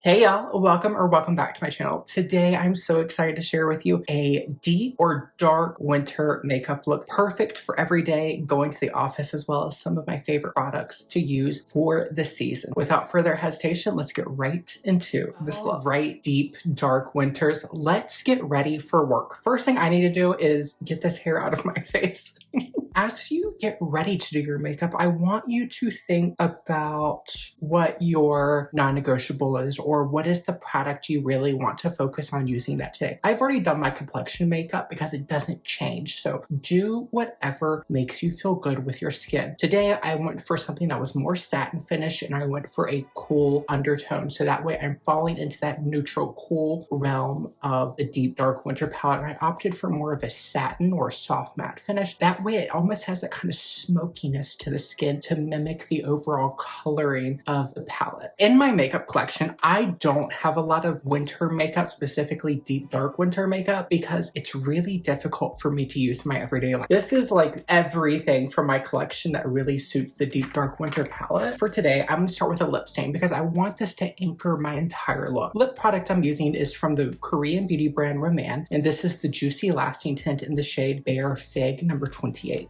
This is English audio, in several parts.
Hey y'all, welcome back to my channel. Today I'm so excited to share with you a deep or dark winter makeup look, perfect for every day, going to the office, as well as some of my favorite products to use for the season. Without further hesitation, let's get right into this look. Right, deep, dark winters. Let's get ready for work. First thing I need to do is get this hair out of my face. As you get ready to do your makeup, I want you to think about what your non-negotiable is, or what is the product you really want to focus on using that today. I've already done my complexion makeup because it doesn't change, so do whatever makes you feel good with your skin. Today, I went for something that was more satin finish, and I went for a cool undertone, so that way I'm falling into that neutral, cool realm of the deep, dark winter palette, and I opted for more of a satin or soft matte finish. That way, it almost has that kind of smokiness to the skin to mimic the overall coloring of the palette. In my makeup collection, I don't have a lot of winter makeup, specifically deep dark winter makeup, because it's really difficult for me to use in my everyday life. This is like everything from my collection that really suits the deep dark winter palette. For today, I'm going to start with a lip stain because I want this to anchor my entire look. Lip product I'm using is from the Korean beauty brand Roman, and this is the Juicy Lasting Tint in the shade Bare Fig number 28.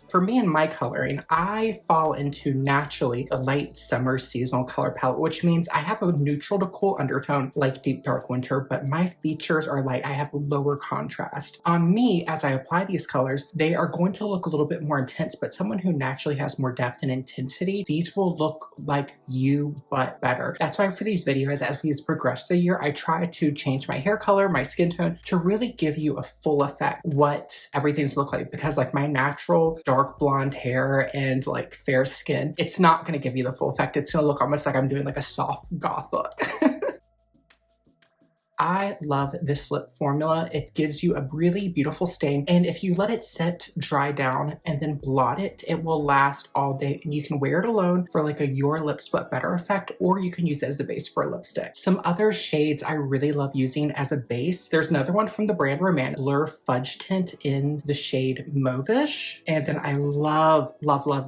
For me and my coloring, I fall into naturally a light summer seasonal color palette, which means I have a neutral to cool undertone like deep dark winter, but my features are light. I have lower contrast. On me, as I apply these colors, they are going to look a little bit more intense, but someone who naturally has more depth and intensity, these will look like you, but better. That's why for these videos, as we progress through the year, I try to change my hair color, my skin tone, to really give you a full effect what everything's look like, because like my natural dark blonde hair and like fair skin, it's not going to give you the full effect. It's going to look almost like I'm doing like a soft goth look. I love this lip formula. It gives you a really beautiful stain, and if you let it set, dry down, and then blot it, it will last all day, and you can wear it alone for like a Your Lips But Better effect, or you can use it as a base for a lipstick. Some other shades I really love using as a base. There's another one from the brand Roman, Blur Fudge Tint in the shade Mauvish, and then I love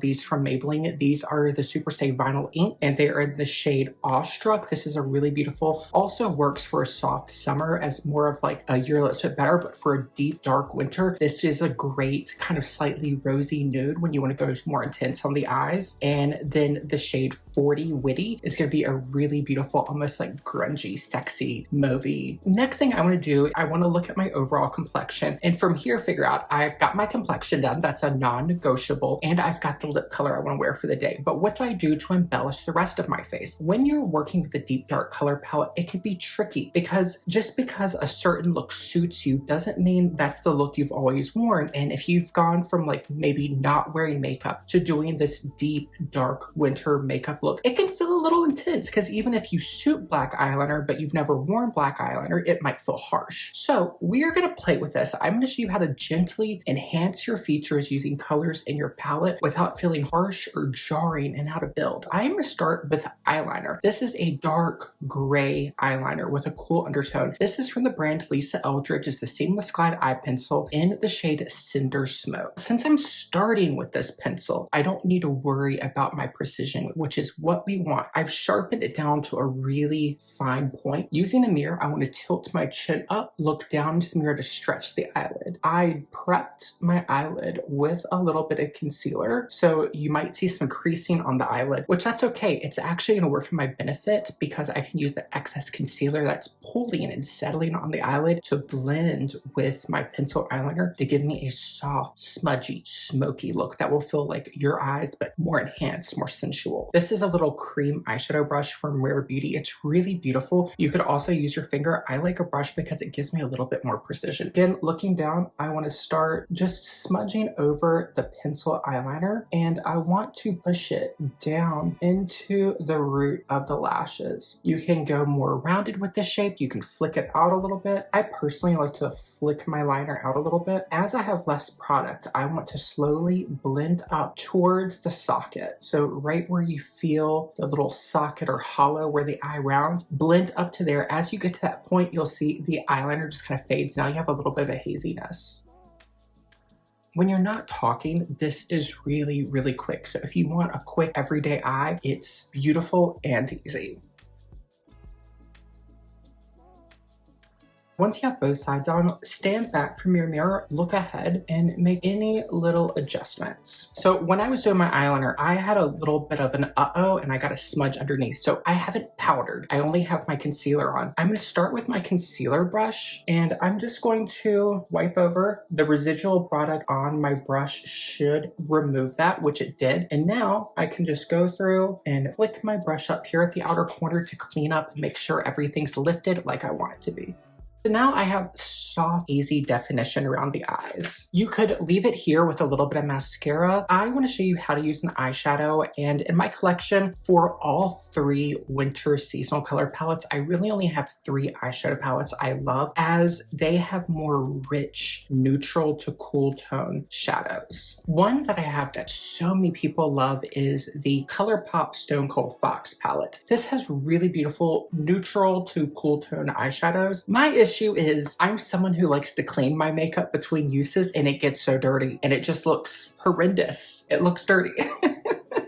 these from Maybelline. These are the Superstay Vinyl Ink, and they are in the shade Awestruck. This is a really beautiful, also works for a soft summer as more of like a Your Lips But Better, but for a deep dark winter, this is a great kind of slightly rosy nude when you want to go more intense on the eyes. And then the shade 40 Witty is going to be a really beautiful, almost like grungy, sexy mauvey. Next thing I want to do, I want to look at my overall complexion, and from here figure out I've got my complexion done, that's a non-negotiable, and I've got the lip color I want to wear for the day. But what do I do to embellish the rest of my face? When you're working with a deep dark color palette, it can be tricky because just because a certain look suits you doesn't mean that's the look you've always worn. And if you've gone from like maybe not wearing makeup to doing this deep dark winter makeup look, it can feel a little intense, because even if you suit black eyeliner but you've never worn black eyeliner, it might feel harsh. So we are going to play with this. I'm going to show you how to gently enhance your features using colors in your palette without feeling harsh or jarring, and how to build. I am going to start with eyeliner. This is a dark gray eyeliner with a cool undertone. This is from the brand Lisa Eldridge. It's the Seamless Glide Eye Pencil in the shade Cinder Smoke. Since I'm starting with this pencil, I don't need to worry about my precision, which is what we want. I've sharpened it down to a really fine point. Using a mirror, I want to tilt my chin up, look down into the mirror to stretch the eyelid. I prepped my eyelid with a little bit of concealer, so you might see some creasing on the eyelid, which that's okay. It's actually going to work in my benefit because I can use the excess concealer that's pulling and settling on the eyelid to blend with my pencil eyeliner to give me a soft, smudgy, smoky look that will feel like your eyes, but more enhanced, more sensual. This is a little cream eyeshadow brush from Rare Beauty. It's really beautiful. You could also use your finger. I like a brush because it gives me a little bit more precision. Again, looking down, I want to start just smudging over the pencil eyeliner, and I want to push it down into the root of the lashes. You can go more rounded with this shape. You can flick it out a little bit. I personally like to flick my liner out a little bit. As I have less product, I want to slowly blend up towards the socket. So right where you feel the little socket or hollow where the eye rounds, blend up to there. As you get to that point, you'll see the eyeliner just kind of fades. Now you have a little bit of a haziness. When you're not talking, this is really, really quick. So if you want a quick everyday eye, it's beautiful and easy. Once you have both sides on, stand back from your mirror, look ahead, and make any little adjustments. So when I was doing my eyeliner, I had a little bit of an uh-oh, and I got a smudge underneath. So I haven't powdered. I only have my concealer on. I'm gonna start with my concealer brush, and I'm just going to wipe over. The residual product on my brush should remove that, which it did. And now I can just go through and flick my brush up here at the outer corner to clean up, make sure everything's lifted like I want it to be. So now I have soft, easy definition around the eyes. You could leave it here with a little bit of mascara. I want to show you how to use an eyeshadow, and in my collection for all 3 winter seasonal color palettes, I really only have 3 eyeshadow palettes I love, as they have more rich, neutral to cool tone shadows. One that I have that so many people love is the ColourPop Stone Cold Fox palette. This has really beautiful neutral to cool tone eyeshadows. My issue is I'm someone who likes to clean my makeup between uses, and it gets so dirty and it just looks horrendous. It looks dirty.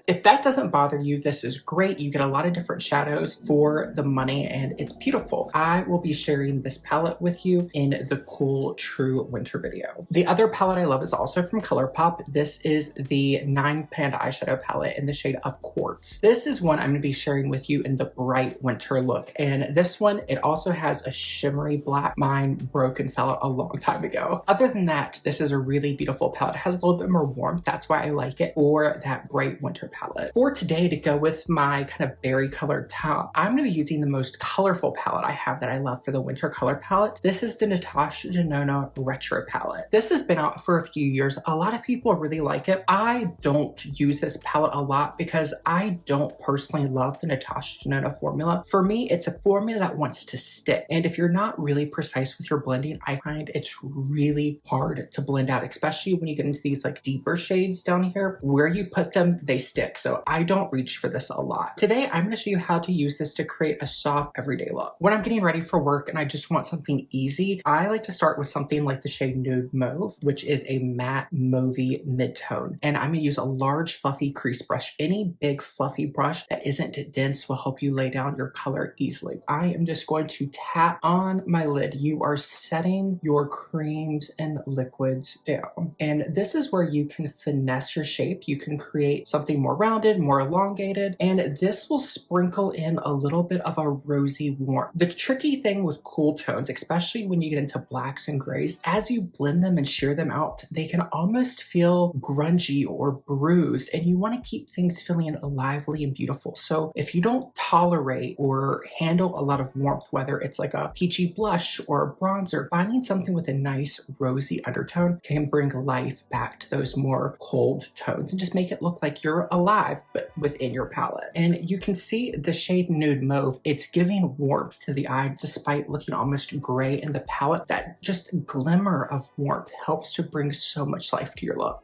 If that doesn't bother you, this is great. You get a lot of different shadows for the money, and it's beautiful. I will be sharing this palette with you in the cool true winter video. The other palette I love is also from ColourPop. This is the 9 Pan eyeshadow palette in the shade of Quartz. This is one I'm going to be sharing with you in the bright winter look. And this one, it also has a shimmery black. Mine broke and fell out a long time ago. Other than that, this is a really beautiful palette. It has a little bit more warmth. That's why I like it for that bright winter palette. For today, to go with my kind of berry colored top, I'm going to be using the most colorful palette I have that I love for the winter color palette. This is the Natasha Denona Retro palette. This has been out for a few years. A lot of people really like it. I don't use this palette a lot because I don't personally love the Natasha Denona formula. For me, it's a formula that wants to stick. And if you're not really precise with your blending, I find it's really hard to blend out, especially when you get into these like deeper shades down here. Where you put them, they stick. So I don't reach for this a lot. Today, I'm going to show you how to use this to create a soft everyday look. When I'm getting ready for work and I just want something easy, I like to start with something like the shade Nude Mauve, which is a matte mauvey mid-tone. And I'm going to use a large fluffy crease brush. Any big fluffy brush that isn't dense will help you lay down your color easily. I am just going to tap on my lid. You are setting your creams and liquids down. And this is where you can finesse your shape. You can create something more rounded, more elongated, and this will sprinkle in a little bit of a rosy warmth. The tricky thing with cool tones, especially when you get into blacks and grays, as you blend them and shear them out, they can almost feel grungy or bruised, and you want to keep things feeling lively and beautiful. So if you don't tolerate or handle a lot of warmth, whether it's like a peachy blush or a bronzer, finding something with a nice rosy undertone can bring life back to those more cold tones and just make it look like you're alive, but within your palette. And you can see the shade Nude Mauve, it's giving warmth to the eye despite looking almost gray in the palette. That just glimmer of warmth helps to bring so much life to your look.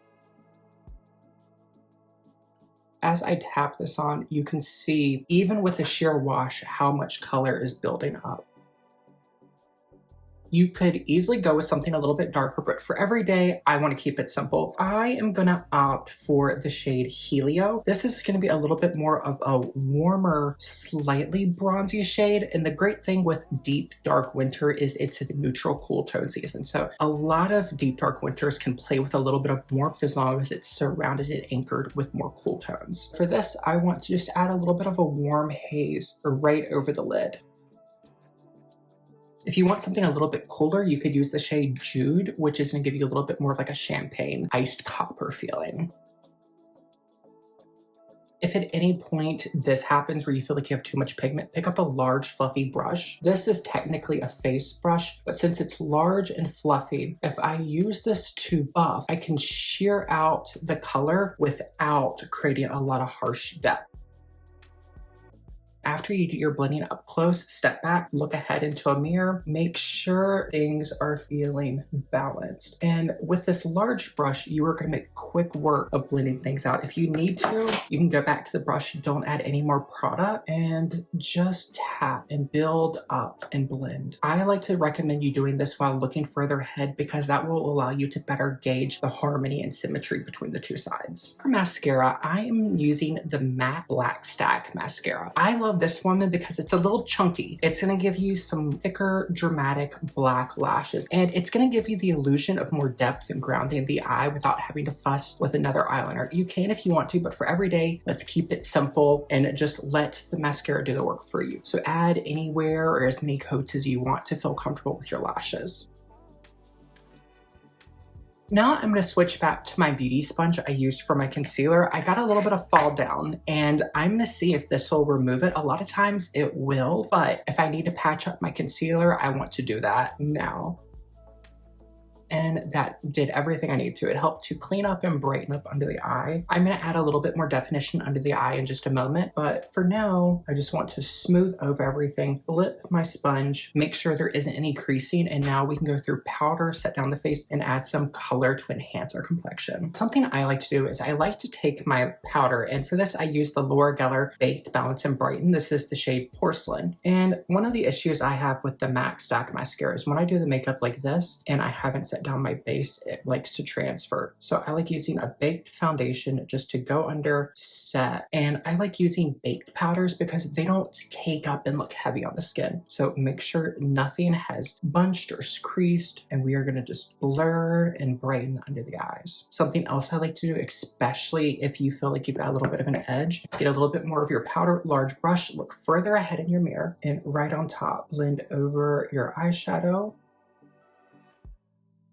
As I tap this on, you can see, even with a sheer wash, how much color is building up. You could easily go with something a little bit darker, but for every day, I want to keep it simple. I am going to opt for the shade Helio. This is going to be a little bit more of a warmer, slightly bronzy shade. And the great thing with deep, dark winter is it's a neutral, cool tone season. So a lot of deep, dark winters can play with a little bit of warmth as long as it's surrounded and anchored with more cool tones. For this, I want to just add a little bit of a warm haze right over the lid. If you want something a little bit cooler, you could use the shade Jude, which is going to give you a little bit more of like a champagne iced copper feeling. If at any point this happens where you feel like you have too much pigment, pick up a large fluffy brush. This is technically a face brush, but since it's large and fluffy, if I use this to buff, I can shear out the color without creating a lot of harsh depth. After you do your blending up close, step back, look ahead into a mirror, make sure things are feeling balanced. And with this large brush, you are going to make quick work of blending things out. If you need to, you can go back to the brush, don't add any more product, and just tap and build up and blend. I like to recommend you doing this while looking further ahead because that will allow you to better gauge the harmony and symmetry between the two sides. For mascara, I am using the Matte Black Stack Mascara. I love this one because it's a little chunky. It's going to give you some thicker, dramatic black lashes, and it's going to give you the illusion of more depth and grounding the eye without having to fuss with another eyeliner. You can if you want to, but for every day, let's keep it simple and just let the mascara do the work for you. So add anywhere or as many coats as you want to feel comfortable with your lashes. Now I'm going to switch back to my beauty sponge I used for my concealer. I got a little bit of fall down and I'm going to see if this will remove it. A lot of times it will, but if I need to patch up my concealer, I want to do that now. And that did everything I needed to. It helped to clean up and brighten up under the eye. I'm going to add a little bit more definition under the eye in just a moment, but for now, I just want to smooth over everything, flip my sponge, make sure there isn't any creasing, and now we can go through powder, set down the face, and add some color to enhance our complexion. Something I like to do is I like to take my powder, and for this I use the Laura Geller Baked Balance and Brighten. This is the shade Porcelain. And one of the issues I have with the MAC Stack Mascara is when I do the makeup like this, and I haven't set down my base, it likes to transfer. So I like using a baked foundation just to go under, set. And I like using baked powders because they don't cake up and look heavy on the skin. So make sure nothing has bunched or creased, and we are going to just blur and brighten under the eyes. Something else I like to do, especially if you feel like you've got a little bit of an edge, get a little bit more of your powder, large brush, look further ahead in your mirror, and right on top, blend over your eyeshadow.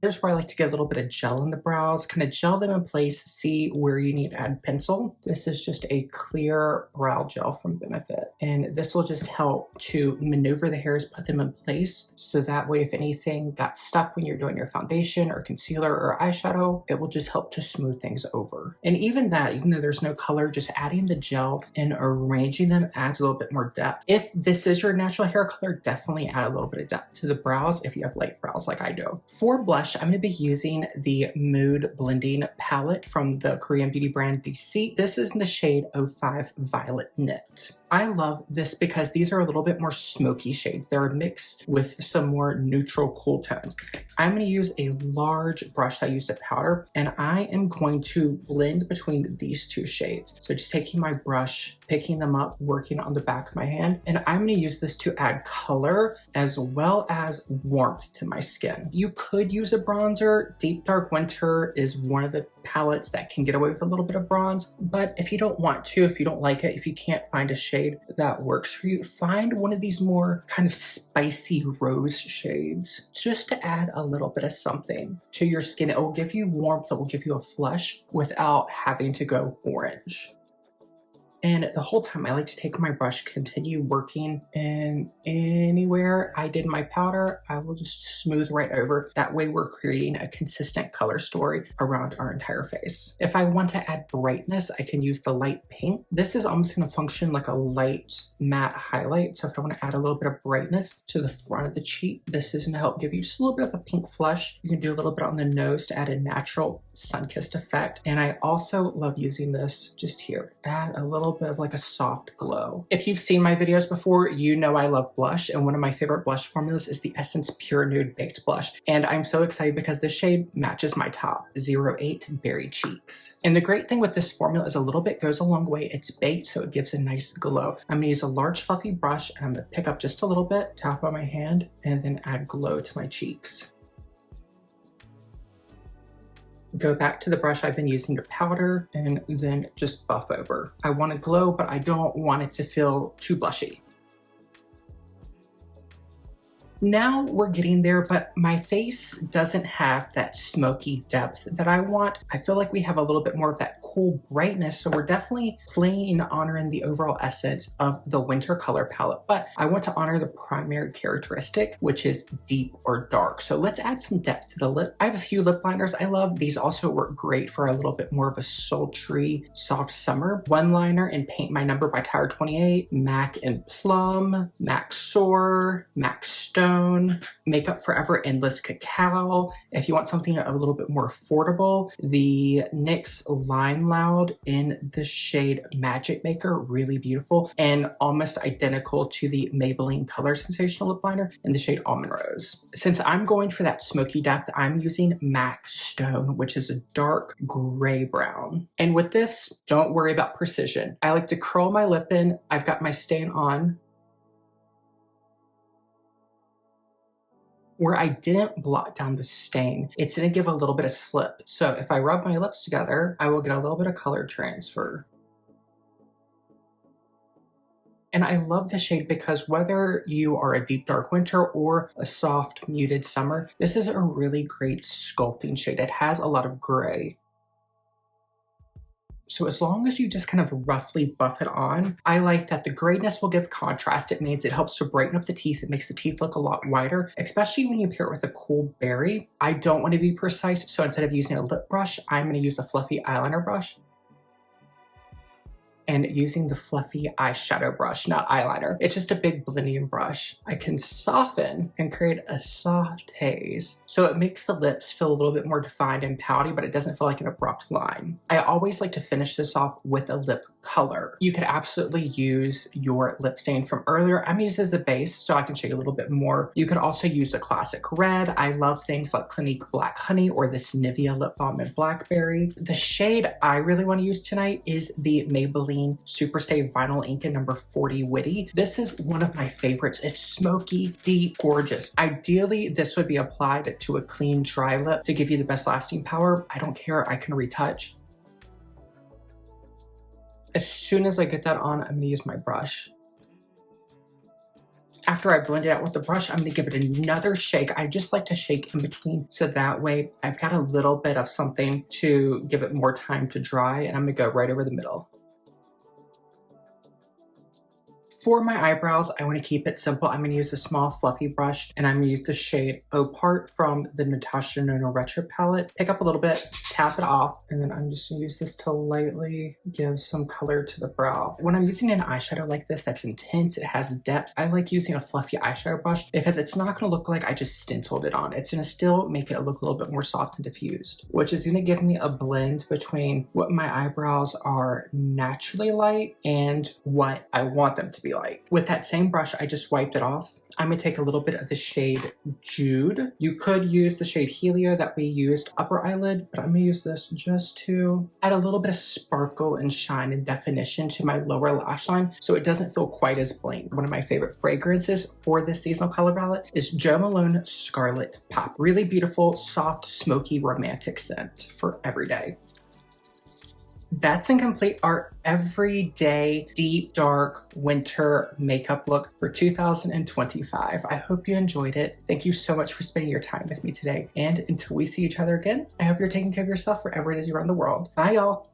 Here's where I like to get a little bit of gel in the brows, kind of gel them in place, see where you need to add pencil. This is just a clear brow gel from Benefit, and this will just help to maneuver the hairs, put them in place, so that way if anything got stuck when you're doing your foundation or concealer or eyeshadow, it will just help to smooth things over. And even that, even though there's no color, just adding the gel and arranging them adds a little bit more depth. If this is your natural hair color, definitely add a little bit of depth to the brows if you have light brows like I do. For blush, I'm going to be using the Mood Blending Palette from the Korean beauty brand DC. This is in the shade 05 Violet Knit. I love this because these are a little bit more smoky shades. They're a mix with some more neutral cool tones. I'm going to use a large brush that I used a powder, and I am going to blend between these two shades. So just taking my brush, picking them up, working on the back of my hand, and I'm going to use this to add color as well as warmth to my skin. You could use a bronzer. Deep Dark Winter is one of the palettes that can get away with a little bit of bronze, but if you don't want to, if you don't like it, if you can't find a shade that works for you, find one of these more kind of spicy rose shades just to add a little bit of something to your skin. It will give you warmth, it will give you a flush without having to go orange. And the whole time I like to take my brush, continue working, and anywhere I did my powder, I will just smooth right over. That way we're creating a consistent color story around our entire face. If I want to add brightness, I can use the light pink. This is almost going to function like a light matte highlight. So if I want to add a little bit of brightness to the front of the cheek, this is going to help give you just a little bit of a pink flush. You can do a little bit on the nose to add a natural sun-kissed effect. And I also love using this just here. Add a little bit of like a soft glow. If you've seen my videos before, you know I love blush, and one of my favorite blush formulas is the Essence Pure Nude Baked Blush. And I'm so excited because this shade matches my top, 08 Berry Cheeks. And the great thing with this formula is a little bit goes a long way. It's baked, so it gives a nice glow. I'm gonna use a large fluffy brush, and I'm gonna pick up just a little bit, tap on my hand, and then add glow to my cheeks. Go back to the brush I've been using to powder, and then just buff over. I want to glow, but I don't want it to feel too blushy. Now we're getting there, but my face doesn't have that smoky depth that I want. I feel like we have a little bit more of that cool brightness, so we're definitely playing honoring the overall essence of the winter color palette, but I want to honor the primary characteristic, which is deep or dark. So let's add some depth to the lip. I have a few lip liners I love. These also work great for a little bit more of a sultry, soft summer. One liner in Paint My Number by Tower 28, MAC in Plum, MAC Soar, MAC Stone, Makeup Forever Endless Cacao. If you want something a little bit more affordable, the NYX Lime Loud in the shade Magic Maker, really beautiful, and almost identical to the Maybelline Color Sensational Lip Liner in the shade Almond Rose. Since I'm going for that smoky depth, I'm using MAC Stone, which is a dark gray brown. And with this, don't worry about precision. I like to curl my lip in. I've got my stain on where I didn't blot down the stain. It's gonna give a little bit of slip. So if I rub my lips together, I will get a little bit of color transfer. And I love the shade because whether you are a deep dark winter or a soft muted summer, this is a really great sculpting shade. It has a lot of gray. So as long as you just kind of roughly buff it on, I like that the grayness will give contrast. It means it helps to brighten up the teeth. It makes the teeth look a lot whiter, especially when you pair it with a cool berry. I don't want to be precise, so instead of using a lip brush, I'm going to use a fluffy eyeliner brush. And using the fluffy eyeshadow brush, not eyeliner. It's just a big blending brush. I can soften and create a soft haze. So it makes the lips feel a little bit more defined and pouty, but it doesn't feel like an abrupt line. I always like to finish this off with a lip color. You could absolutely use your lip stain from earlier. I'm gonna use this as a base so I can shade a little bit more. You could also use the classic red. I love things like Clinique Black Honey or this Nivea Lip Balm in Blackberry. The shade I really want to use tonight is the Maybelline Superstay Vinyl Ink in number 40 Witty. This is one of my favorites. It's smoky, deep, gorgeous. Ideally, this would be applied to a clean, dry lip to give you the best lasting power. I don't care, I can retouch. As soon as I get that on, I'm gonna use my brush. After I blend it out with the brush, I'm gonna give it another shake. I just like to shake in between, so that way I've got a little bit of something to give it more time to dry, and I'm gonna go right over the middle. For my eyebrows, I want to keep it simple. I'm going to use a small fluffy brush and I'm going to use the shade Opart from the Natasha Denona Retro palette. Pick up a little bit, tap it off, and then I'm just going to use this to lightly give some color to the brow. When I'm using an eyeshadow like this that's intense, it has depth, I like using a fluffy eyeshadow brush because it's not going to look like I just stenciled it on. It's going to still make it look a little bit more soft and diffused, which is going to give me a blend between what my eyebrows are naturally like and what I want them to be like. With that same brush, I just wiped it off. I'm gonna take a little bit of the shade Jude. You could use the shade Helio that we used upper eyelid, but I'm gonna use this just to add a little bit of sparkle and shine and definition to my lower lash line so it doesn't feel quite as blank. One of my favorite fragrances for this seasonal color palette is Jo Malone Scarlet Pop. Really beautiful, soft, smoky, romantic scent for every day. That's in complete our everyday deep dark winter makeup look for 2025. I hope you enjoyed it. Thank you so much for spending your time with me today. And until we see each other again, I hope you're taking care of yourself wherever it is you're around the world. Bye y'all.